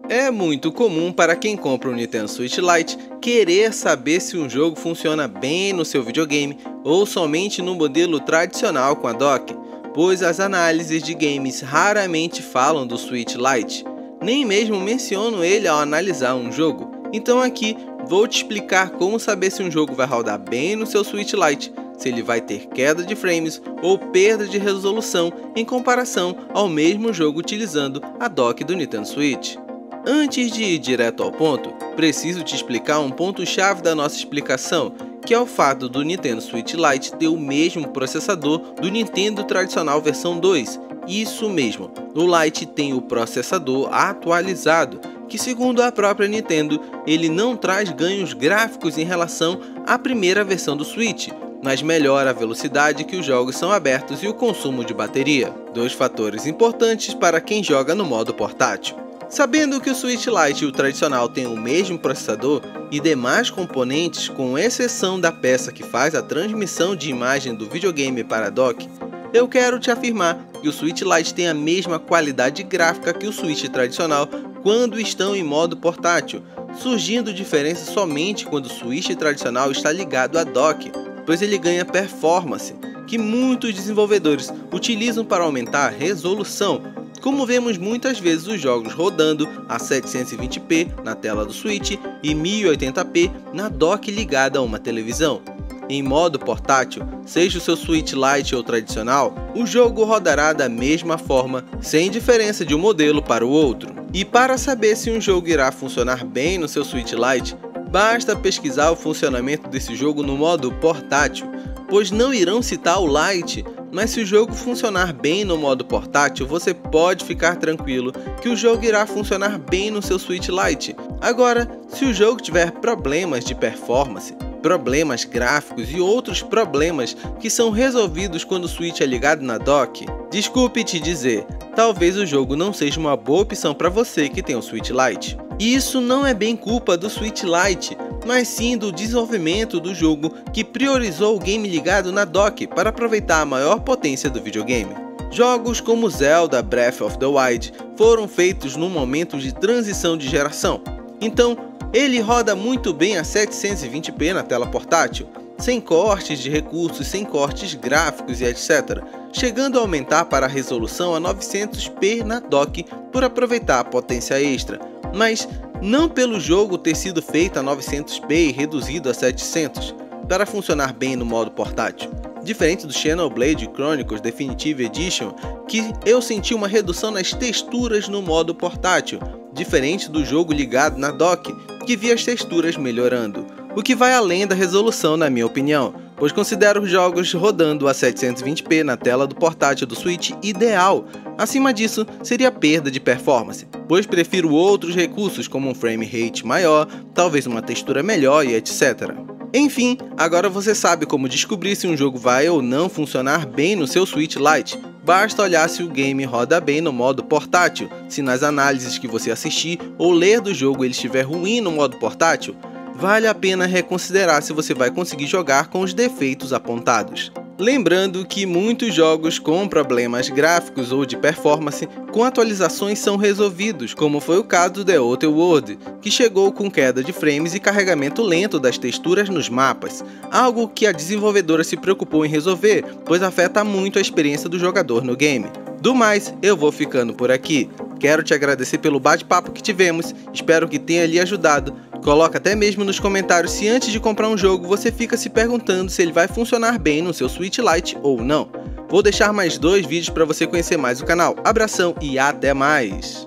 É muito comum para quem compra um Nintendo Switch Lite querer saber se um jogo funciona bem no seu videogame ou somente no modelo tradicional com a dock, pois as análises de games raramente falam do Switch Lite, nem mesmo mencionam ele ao analisar um jogo. Então aqui vou te explicar como saber se um jogo vai rodar bem no seu Switch Lite, se ele vai ter queda de frames ou perda de resolução em comparação ao mesmo jogo utilizando a dock do Nintendo Switch. Antes de ir direto ao ponto, preciso te explicar um ponto-chave da nossa explicação, que é o fato do Nintendo Switch Lite ter o mesmo processador do Nintendo tradicional versão 2. Isso mesmo, o Lite tem o processador atualizado, que segundo a própria Nintendo, ele não traz ganhos gráficos em relação à primeira versão do Switch, mas melhora a velocidade que os jogos são abertos e o consumo de bateria, dois fatores importantes para quem joga no modo portátil. Sabendo que o Switch Lite e o tradicional têm o mesmo processador e demais componentes, com exceção da peça que faz a transmissão de imagem do videogame para a dock, eu quero te afirmar que o Switch Lite tem a mesma qualidade gráfica que o Switch tradicional quando estão em modo portátil, surgindo diferença somente quando o Switch tradicional está ligado à dock, pois ele ganha performance, que muitos desenvolvedores utilizam para aumentar a resolução, como vemos muitas vezes os jogos rodando a 720p na tela do Switch e 1080p na dock ligada a uma televisão. Em modo portátil, seja o seu Switch Lite ou tradicional, o jogo rodará da mesma forma, sem diferença de um modelo para o outro. E para saber se um jogo irá funcionar bem no seu Switch Lite, basta pesquisar o funcionamento desse jogo no modo portátil, pois não irão citar o Lite, mas se o jogo funcionar bem no modo portátil, você pode ficar tranquilo que o jogo irá funcionar bem no seu Switch Lite. Agora, se o jogo tiver problemas de performance, problemas gráficos e outros problemas que são resolvidos quando o Switch é ligado na dock, desculpe te dizer, talvez o jogo não seja uma boa opção para você que tem o Switch Lite. E isso não é bem culpa do Switch Lite, mas sim do desenvolvimento do jogo que priorizou o game ligado na dock para aproveitar a maior potência do videogame. Jogos como Zelda Breath of the Wild foram feitos num momento de transição de geração, então ele roda muito bem a 720p na tela portátil, sem cortes de recursos, sem cortes gráficos e etc, chegando a aumentar para a resolução a 900p na dock por aproveitar a potência extra, mas não pelo jogo ter sido feito a 900p e reduzido a 700, para funcionar bem no modo portátil. Diferente do Xenoblade Chronicles Definitive Edition, que eu senti uma redução nas texturas no modo portátil, diferente do jogo ligado na dock, que vi as texturas melhorando, o que vai além da resolução na minha opinião, pois considero os jogos rodando a 720p na tela do portátil do Switch ideal. Acima disso, seria perda de performance, pois prefiro outros recursos como um frame rate maior, talvez uma textura melhor e etc. Enfim, agora você sabe como descobrir se um jogo vai ou não funcionar bem no seu Switch Lite. Basta olhar se o game roda bem no modo portátil, se nas análises que você assistir ou ler do jogo ele estiver ruim no modo portátil, vale a pena reconsiderar se você vai conseguir jogar com os defeitos apontados. Lembrando que muitos jogos com problemas gráficos ou de performance com atualizações são resolvidos, como foi o caso do The Outer World, que chegou com queda de frames e carregamento lento das texturas nos mapas, algo que a desenvolvedora se preocupou em resolver, pois afeta muito a experiência do jogador no game. Do mais, eu vou ficando por aqui. Quero te agradecer pelo bate-papo que tivemos, espero que tenha lhe ajudado. Coloca até mesmo nos comentários se antes de comprar um jogo você fica se perguntando se ele vai funcionar bem no seu Switch Lite ou não. Vou deixar mais 2 vídeos para você conhecer mais o canal. Abração e até mais!